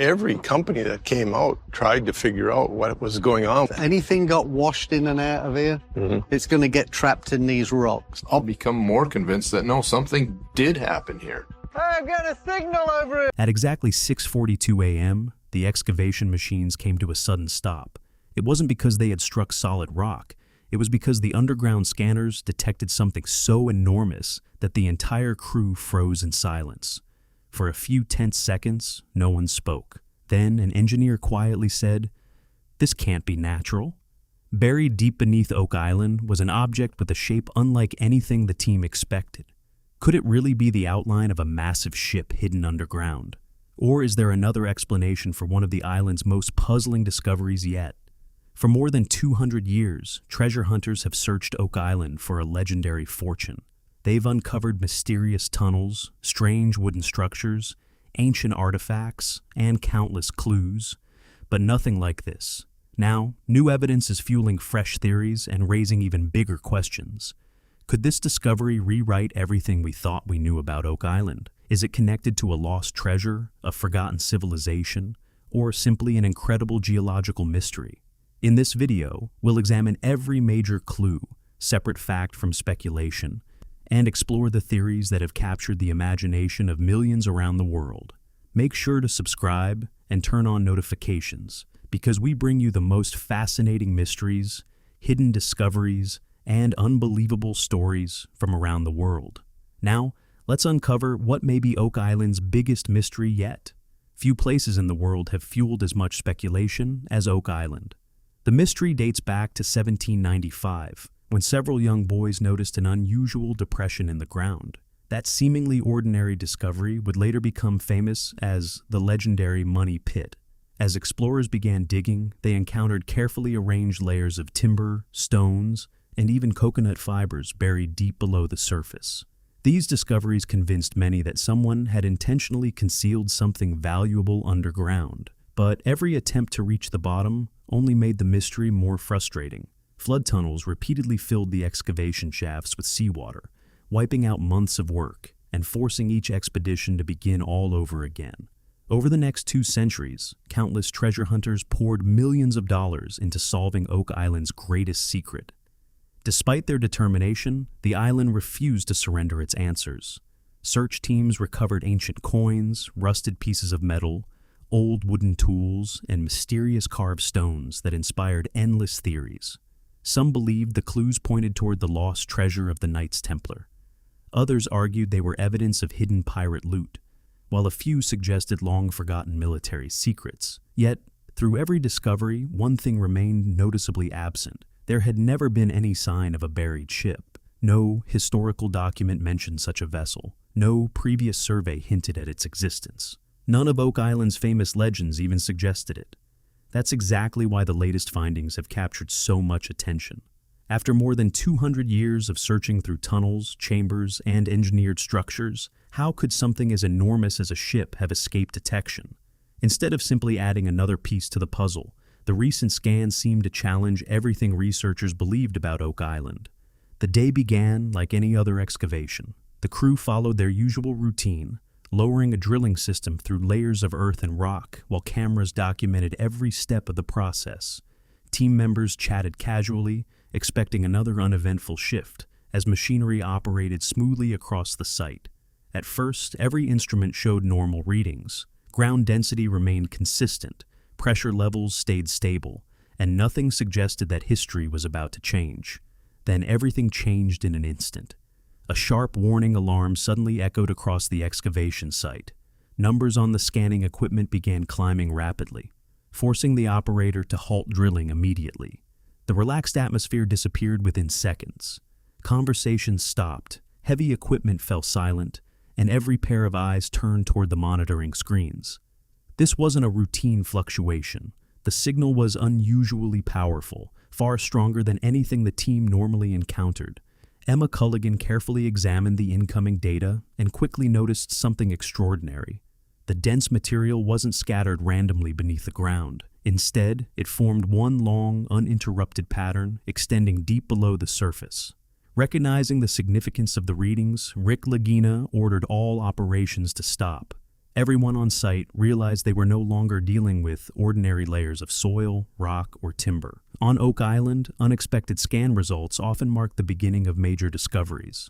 Every company that came out tried to figure out what was going on. Anything got washed in and out of here, it's going to get trapped in these rocks. I'll become more convinced that no, something did happen here. Hey, I've got a signal over it. At exactly 6:42 a.m., the excavation machines came to a sudden stop. It wasn't because they had struck solid rock. It was because the underground scanners detected something so enormous that the entire crew froze in silence. For a few tense seconds, no one spoke. Then an engineer quietly said, "This can't be natural." Buried deep beneath Oak Island was an object with a shape unlike anything the team expected. Could it really be the outline of a massive ship hidden underground? Or is there another explanation for one of the island's most puzzling discoveries yet? For more than 200 years, treasure hunters have searched Oak Island for a legendary fortune. They've uncovered mysterious tunnels, strange wooden structures, ancient artifacts, and countless clues. But nothing like this. Now, new evidence is fueling fresh theories and raising even bigger questions. Could this discovery rewrite everything we thought we knew about Oak Island? Is it connected to a lost treasure, a forgotten civilization, or simply an incredible geological mystery? In this video, we'll examine every major clue, separate fact from speculation, and explore the theories that have captured the imagination of millions around the world. Make sure to subscribe and turn on notifications, because we bring you the most fascinating mysteries, hidden discoveries, and unbelievable stories from around the world. Now, let's uncover what may be Oak Island's biggest mystery yet. Few places in the world have fueled as much speculation as Oak Island. The mystery dates back to 1795, when several young boys noticed an unusual depression in the ground. That seemingly ordinary discovery would later become famous as the legendary Money Pit. As explorers began digging, they encountered carefully arranged layers of timber, stones, and even coconut fibers buried deep below the surface. These discoveries convinced many that someone had intentionally concealed something valuable underground. But every attempt to reach the bottom only made the mystery more frustrating. Flood tunnels repeatedly filled the excavation shafts with seawater, wiping out months of work and forcing each expedition to begin all over again. Over the next 2 centuries, countless treasure hunters poured millions of dollars into solving Oak Island's greatest secret. Despite their determination, the island refused to surrender its answers. Search teams recovered ancient coins, rusted pieces of metal, old wooden tools, and mysterious carved stones that inspired endless theories. Some believed the clues pointed toward the lost treasure of the Knights Templar. Others argued they were evidence of hidden pirate loot, while a few suggested long-forgotten military secrets. Yet, through every discovery, one thing remained noticeably absent. There had never been any sign of a buried ship. No historical document mentioned such a vessel. No previous survey hinted at its existence. None of Oak Island's famous legends even suggested it. That's exactly why the latest findings have captured so much attention. After more than 200 years of searching through tunnels, chambers, and engineered structures, how could something as enormous as a ship have escaped detection? Instead of simply adding another piece to the puzzle, the recent scans seemed to challenge everything researchers believed about Oak Island. The day began like any other excavation. The crew followed their usual routine, lowering a drilling system through layers of earth and rock while cameras documented every step of the process. Team members chatted casually, expecting another uneventful shift, as machinery operated smoothly across the site. At first, every instrument showed normal readings. Ground density remained consistent, pressure levels stayed stable, and nothing suggested that history was about to change. Then everything changed in an instant. A sharp warning alarm suddenly echoed across the excavation site. Numbers on the scanning equipment began climbing rapidly, forcing the operator to halt drilling immediately. The relaxed atmosphere disappeared within seconds. Conversations stopped, heavy equipment fell silent, and every pair of eyes turned toward the monitoring screens. This wasn't a routine fluctuation. The signal was unusually powerful, far stronger than anything the team normally encountered. Emma Culligan carefully examined the incoming data and quickly noticed something extraordinary. The dense material wasn't scattered randomly beneath the ground. Instead, it formed one long, uninterrupted pattern extending deep below the surface. Recognizing the significance of the readings, Rick Lagina ordered all operations to stop. Everyone on site realized they were no longer dealing with ordinary layers of soil, rock, or timber. On Oak Island, unexpected scan results often marked the beginning of major discoveries.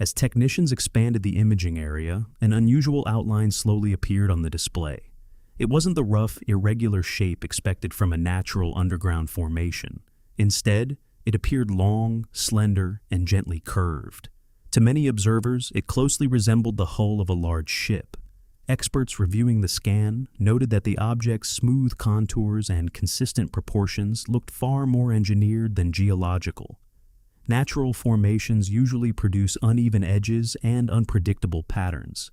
As technicians expanded the imaging area, an unusual outline slowly appeared on the display. It wasn't the rough, irregular shape expected from a natural underground formation. Instead, it appeared long, slender, and gently curved. To many observers, it closely resembled the hull of a large ship. Experts reviewing the scan noted that the object's smooth contours and consistent proportions looked far more engineered than geological. Natural formations usually produce uneven edges and unpredictable patterns.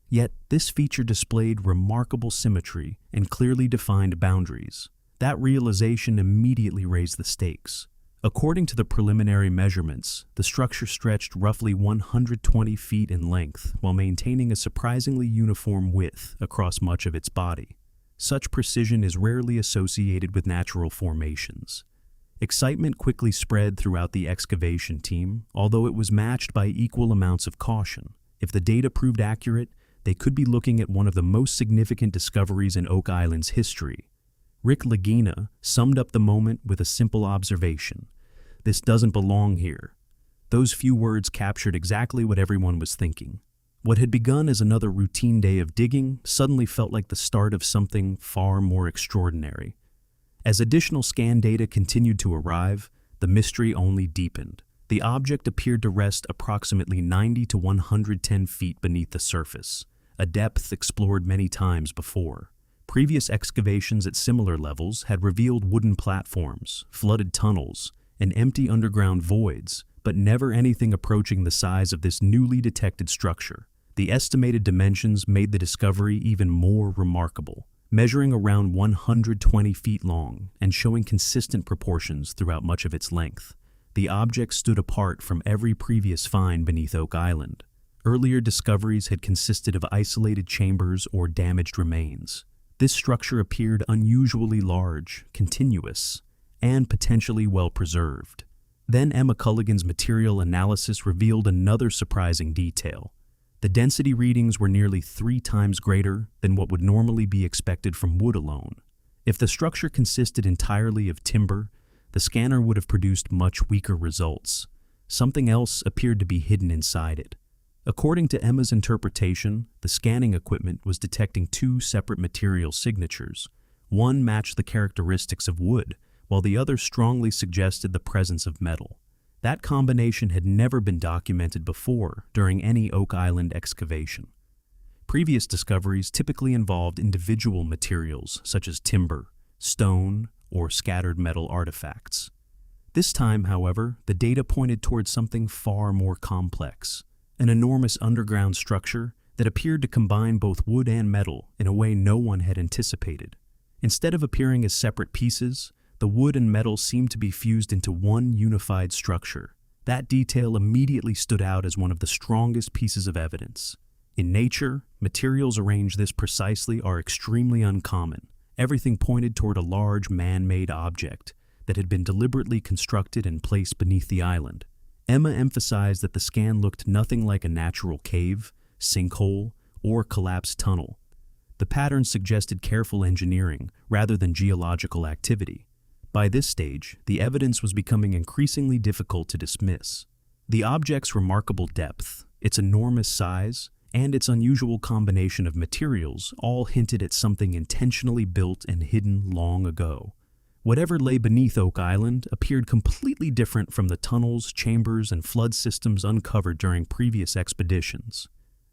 Yet, this feature displayed remarkable symmetry and clearly defined boundaries. That realization immediately raised the stakes. According to the preliminary measurements, the structure stretched roughly 120 feet in length while maintaining a surprisingly uniform width across much of its body. Such precision is rarely associated with natural formations. Excitement quickly spread throughout the excavation team, although it was matched by equal amounts of caution. If the data proved accurate, they could be looking at one of the most significant discoveries in Oak Island's history. Rick Lagina summed up the moment with a simple observation: "This doesn't belong here." Those few words captured exactly what everyone was thinking. What had begun as another routine day of digging suddenly felt like the start of something far more extraordinary. As additional scan data continued to arrive, the mystery only deepened. The object appeared to rest approximately 90 to 110 feet beneath the surface, a depth explored many times before. Previous excavations at similar levels had revealed wooden platforms, flooded tunnels, and empty underground voids, but never anything approaching the size of this newly detected structure. The estimated dimensions made the discovery even more remarkable, measuring around 120 feet long and showing consistent proportions throughout much of its length. The object stood apart from every previous find beneath Oak Island. Earlier discoveries had consisted of isolated chambers or damaged remains. This structure appeared unusually large, continuous, and potentially well-preserved. Then Emma Culligan's material analysis revealed another surprising detail. The density readings were nearly 3 times greater than what would normally be expected from wood alone. If the structure consisted entirely of timber, the scanner would have produced much weaker results. Something else appeared to be hidden inside it. According to Emma's interpretation, the scanning equipment was detecting 2 separate material signatures. One matched the characteristics of wood, while the other strongly suggested the presence of metal. That combination had never been documented before during any Oak Island excavation. Previous discoveries typically involved individual materials such as timber, stone, or scattered metal artifacts. This time, however, the data pointed towards something far more complex. An enormous underground structure that appeared to combine both wood and metal in a way no one had anticipated. Instead of appearing as separate pieces, the wood and metal seemed to be fused into one unified structure. That detail immediately stood out as one of the strongest pieces of evidence. In nature, materials arranged this precisely are extremely uncommon. Everything pointed toward a large man-made object that had been deliberately constructed and placed beneath the island. Emma emphasized that the scan looked nothing like a natural cave, sinkhole, or collapsed tunnel. The pattern suggested careful engineering rather than geological activity. By this stage, the evidence was becoming increasingly difficult to dismiss. The object's remarkable depth, its enormous size, and its unusual combination of materials all hinted at something intentionally built and hidden long ago. Whatever lay beneath Oak Island appeared completely different from the tunnels, chambers, and flood systems uncovered during previous expeditions.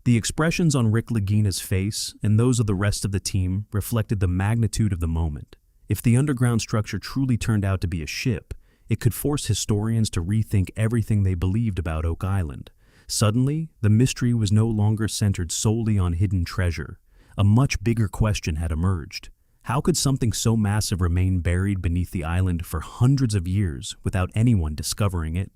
The expressions on Rick Lagina's face and those of the rest of the team reflected the magnitude of the moment. If the underground structure truly turned out to be a ship, it could force historians to rethink everything they believed about Oak Island. Suddenly, the mystery was no longer centered solely on hidden treasure. A much bigger question had emerged. How could something so massive remain buried beneath the island for hundreds of years without anyone discovering it?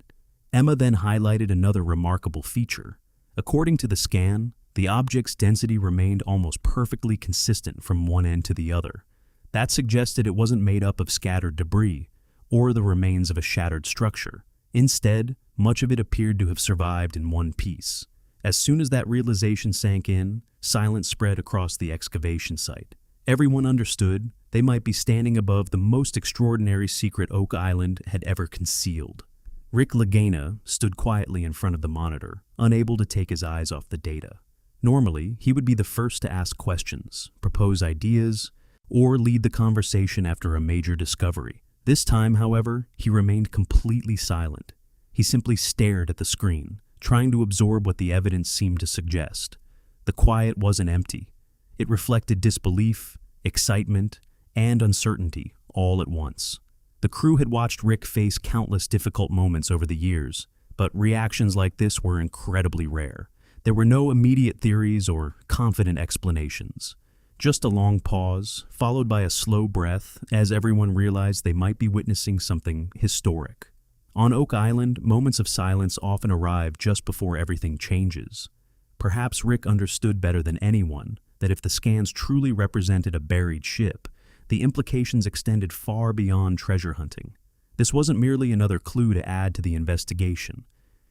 Emma then highlighted another remarkable feature. According to the scan, the object's density remained almost perfectly consistent from one end to the other. That suggested it wasn't made up of scattered debris or the remains of a shattered structure. Instead, much of it appeared to have survived in one piece. As soon as that realization sank in, silence spread across the excavation site. Everyone understood they might be standing above the most extraordinary secret Oak Island had ever concealed. Rick Lagina stood quietly in front of the monitor, unable to take his eyes off the data. Normally, he would be the first to ask questions, propose ideas, or lead the conversation after a major discovery. This time, however, he remained completely silent. He simply stared at the screen, trying to absorb what the evidence seemed to suggest. The quiet wasn't empty. It reflected disbelief, excitement, and uncertainty all at once. The crew had watched Rick face countless difficult moments over the years, but reactions like this were incredibly rare. There were no immediate theories or confident explanations. Just a long pause, followed by a slow breath, as everyone realized they might be witnessing something historic. On Oak Island, moments of silence often arrive just before everything changes. Perhaps Rick understood better than anyone that if the scans truly represented a buried ship, the implications extended far beyond treasure hunting. This wasn't merely another clue to add to the investigation.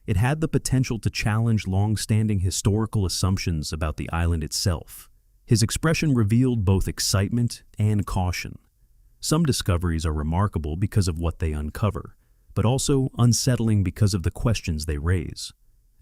It had the potential to challenge long-standing historical assumptions about the island itself. His expression revealed both excitement and caution. Some discoveries are remarkable because of what they uncover, but also unsettling because of the questions they raise.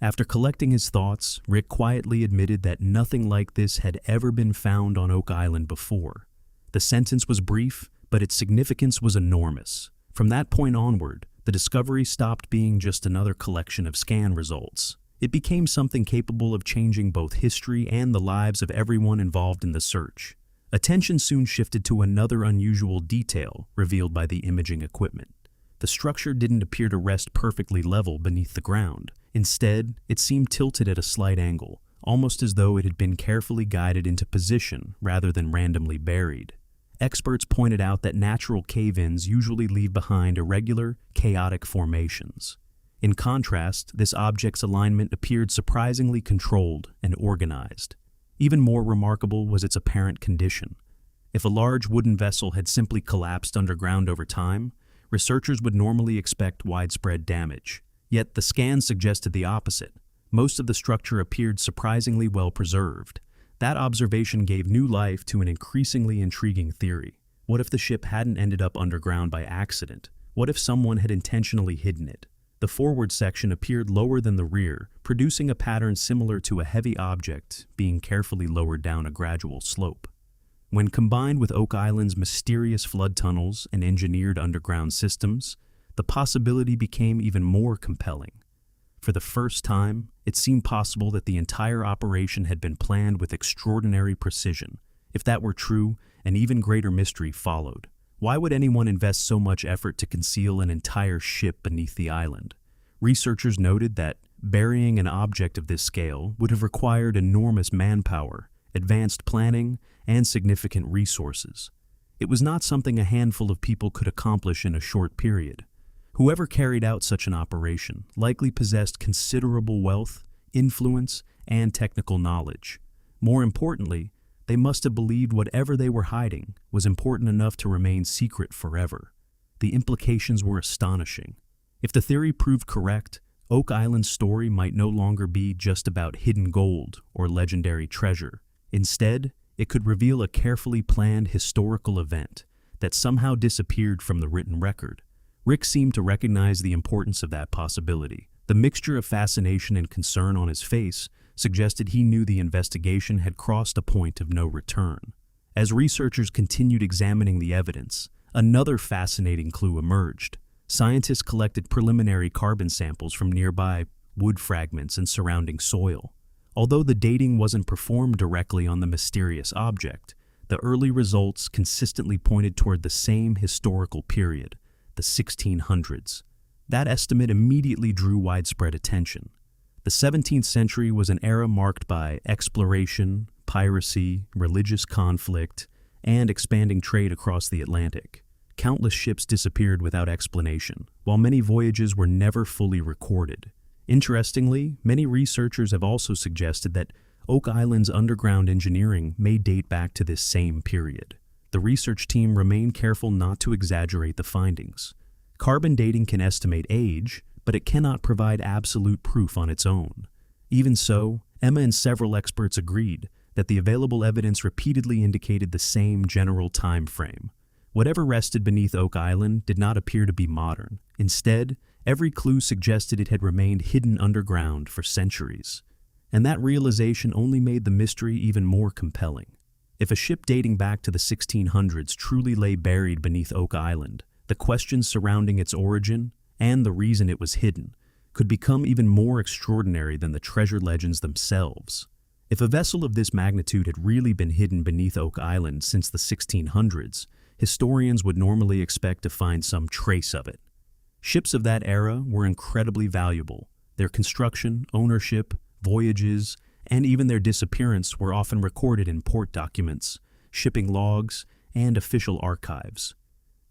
After collecting his thoughts, Rick quietly admitted that nothing like this had ever been found on Oak Island before. The sentence was brief, but its significance was enormous. From that point onward, the discovery stopped being just another collection of scan results. It became something capable of changing both history and the lives of everyone involved in the search. Attention soon shifted to another unusual detail revealed by the imaging equipment. The structure didn't appear to rest perfectly level beneath the ground. Instead, it seemed tilted at a slight angle, almost as though it had been carefully guided into position rather than randomly buried. Experts pointed out that natural cave-ins usually leave behind irregular, chaotic formations. In contrast, this object's alignment appeared surprisingly controlled and organized. Even more remarkable was its apparent condition. If a large wooden vessel had simply collapsed underground over time, researchers would normally expect widespread damage. Yet the scans suggested the opposite. Most of the structure appeared surprisingly well preserved. That observation gave new life to an increasingly intriguing theory. What if the ship hadn't ended up underground by accident? What if someone had intentionally hidden it? The forward section appeared lower than the rear, producing a pattern similar to a heavy object being carefully lowered down a gradual slope. When combined with Oak Island's mysterious flood tunnels and engineered underground systems, the possibility became even more compelling. For the first time, it seemed possible that the entire operation had been planned with extraordinary precision. If that were true, an even greater mystery followed. Why would anyone invest so much effort to conceal an entire ship beneath the island? Researchers noted that burying an object of this scale would have required enormous manpower, advanced planning, and significant resources. It was not something a handful of people could accomplish in a short period. Whoever carried out such an operation likely possessed considerable wealth, influence, and technical knowledge. More importantly, they must have believed whatever they were hiding was important enough to remain secret forever. The implications were astonishing. If the theory proved correct, Oak Island's story might no longer be just about hidden gold or legendary treasure. Instead, it could reveal a carefully planned historical event that somehow disappeared from the written record. Rick seemed to recognize the importance of that possibility. The mixture of fascination and concern on his face suggested he knew the investigation had crossed a point of no return. As researchers continued examining the evidence, another fascinating clue emerged. Scientists collected preliminary carbon samples from nearby wood fragments and surrounding soil. Although the dating wasn't performed directly on the mysterious object, the early results consistently pointed toward the same historical period, the 1600s. That estimate immediately drew widespread attention. The 17th century was an era marked by exploration, piracy, religious conflict, and expanding trade across the Atlantic. Countless ships disappeared without explanation, while many voyages were never fully recorded. Interestingly, many researchers have also suggested that Oak Island's underground engineering may date back to this same period. The research team remained careful not to exaggerate the findings. Carbon dating can estimate age, but it cannot provide absolute proof on its own. Even so, Emma and several experts agreed that the available evidence repeatedly indicated the same general time frame. Whatever rested beneath Oak Island did not appear to be modern. Instead, every clue suggested it had remained hidden underground for centuries. And that realization only made the mystery even more compelling. If a ship dating back to the 1600s truly lay buried beneath Oak Island, the questions surrounding its origin and the reason it was hidden could become even more extraordinary than the treasure legends themselves. If a vessel of this magnitude had really been hidden beneath Oak Island since the 1600s, historians would normally expect to find some trace of it. Ships of that era were incredibly valuable. Their construction, ownership, voyages, and even their disappearance were often recorded in port documents, shipping logs, and official archives.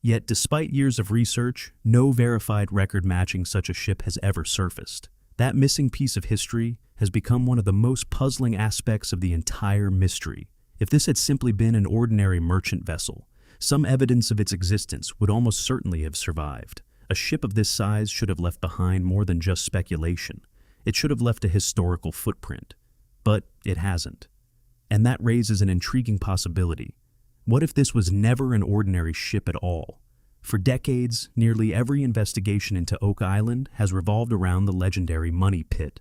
Yet, despite years of research, no verified record matching such a ship has ever surfaced. That missing piece of history has become one of the most puzzling aspects of the entire mystery. If this had simply been an ordinary merchant vessel, some evidence of its existence would almost certainly have survived. A ship of this size should have left behind more than just speculation. It should have left a historical footprint. But it hasn't. And that raises an intriguing possibility. What if this was never an ordinary ship at all? For decades, nearly every investigation into Oak Island has revolved around the legendary Money Pit,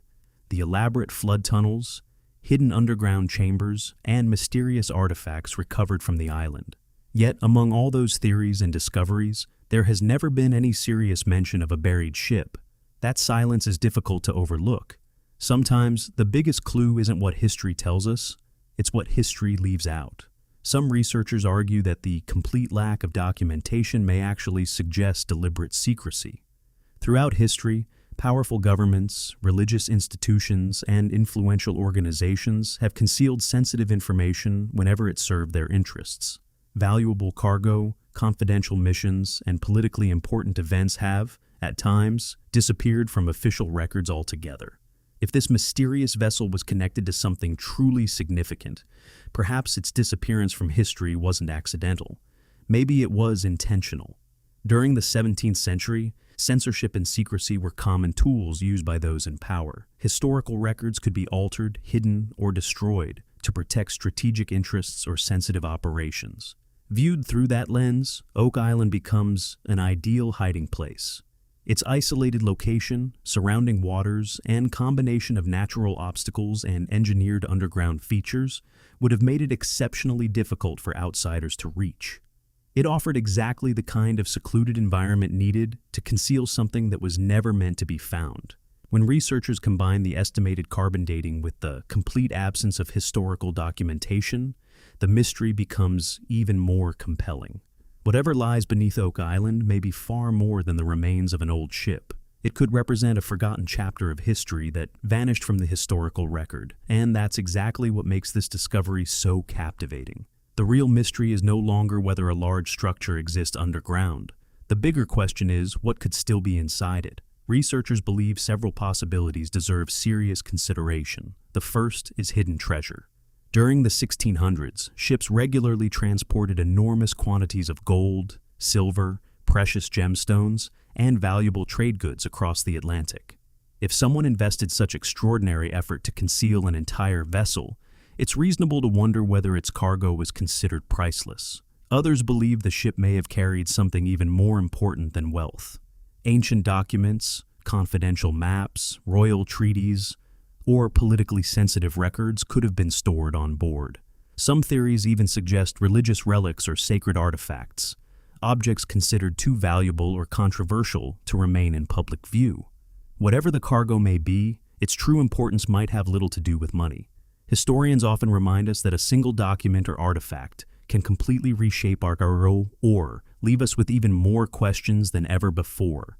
the elaborate flood tunnels, hidden underground chambers, and mysterious artifacts recovered from the island. Yet, among all those theories and discoveries, there has never been any serious mention of a buried ship. That silence is difficult to overlook. Sometimes, the biggest clue isn't what history tells us, it's what history leaves out. Some researchers argue that the complete lack of documentation may actually suggest deliberate secrecy. Throughout history, powerful governments, religious institutions, and influential organizations have concealed sensitive information whenever it served their interests. Valuable cargo, confidential missions, and politically important events have, at times, disappeared from official records altogether. If this mysterious vessel was connected to something truly significant, perhaps its disappearance from history wasn't accidental. Maybe it was intentional. During the 17th century, censorship and secrecy were common tools used by those in power. Historical records could be altered, hidden, or destroyed to protect strategic interests or sensitive operations. Viewed through that lens, Oak Island becomes an ideal hiding place. Its isolated location, surrounding waters, and combination of natural obstacles and engineered underground features would have made it exceptionally difficult for outsiders to reach. It offered exactly the kind of secluded environment needed to conceal something that was never meant to be found. When researchers combine the estimated carbon dating with the complete absence of historical documentation, the mystery becomes even more compelling. Whatever lies beneath Oak Island may be far more than the remains of an old ship. It could represent a forgotten chapter of history that vanished from the historical record, and that's exactly what makes this discovery so captivating. The real mystery is no longer whether a large structure exists underground. The bigger question is what could still be inside it. Researchers believe several possibilities deserve serious consideration. The first is hidden treasure. During the 1600s, ships regularly transported enormous quantities of gold, silver, precious gemstones, and valuable trade goods across the Atlantic. If someone invested such extraordinary effort to conceal an entire vessel, it's reasonable to wonder whether its cargo was considered priceless. Others believe the ship may have carried something even more important than wealth. Ancient documents, confidential maps, royal treaties, or politically sensitive records could have been stored on board. Some theories even suggest religious relics or sacred artifacts, objects considered too valuable or controversial to remain in public view. Whatever the cargo may be, its true importance might have little to do with money. Historians often remind us that a single document or artifact can completely reshape our cargo or leave us with even more questions than ever before.